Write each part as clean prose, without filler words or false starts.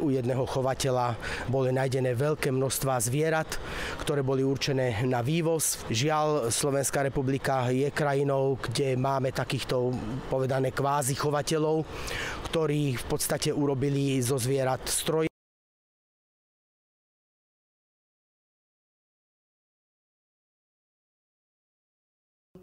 u jedného chovateľa boli nájdené veľké množstvá zvierat, ktoré boli určené na vývoz. Žiaľ, Slovenská republika je krajinou, kde máme takýchto povedané kvázi chovateľov, ktorí v podstate urobili zo zvierat stroj.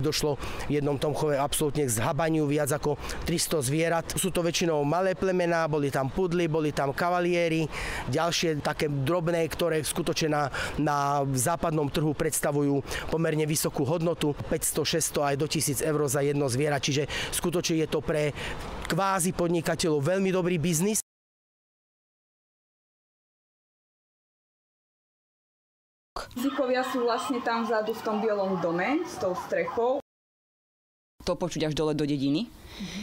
Došlo v jednom tom chove absolútne k zhabaniu viac ako 300 zvierat. Sú to väčšinou malé plemená, boli tam pudly, boli tam kavalieri, ďalšie také drobné, ktoré skutočne na západnom trhu predstavujú pomerne vysokú hodnotu, 500, 600 aj do 1000 eur za jedno zviera, čiže skutočne je to pre kvázi podnikateľov veľmi dobrý biznis. Zíkovia sú vlastne tam vzadu v tom bielom dome s tou strechou. To počuť až dole do dediny,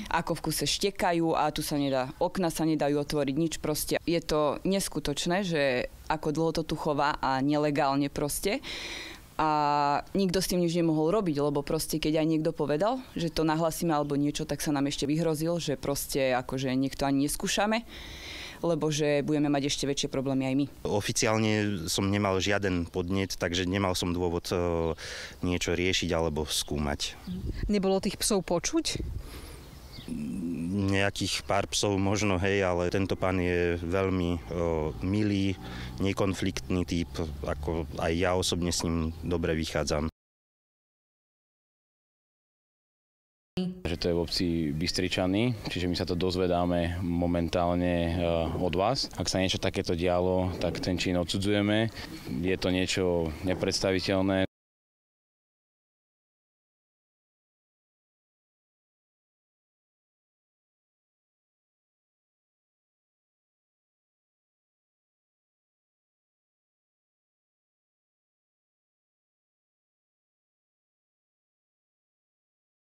ako v kuse štekajú a tu sa nedá, okna sa nedajú otvoriť, nič proste. Je to neskutočné, že ako dlho to tu chová a nelegálne proste. A nikto s tým nič nemohol robiť, lebo proste keď aj niekto povedal, že to nahlasíme alebo niečo, tak sa nám ešte vyhrozil, že proste akože niekto ani neskúšame, lebo že budeme mať ešte väčšie problémy aj my. Oficiálne som nemal žiaden podnet, takže nemal som dôvod niečo riešiť alebo skúmať. Nebolo tých psov počuť? Nejakých pár psov možno, hej, ale tento pán je veľmi milý, nekonfliktný typ, ako aj ja osobne s ním dobre vychádzam. Že to je v obci Bystričany, čiže my sa to dozvedáme momentálne od vás. Ak sa niečo takéto dialo, tak ten čin odsudzujeme. Je to niečo nepredstaviteľné.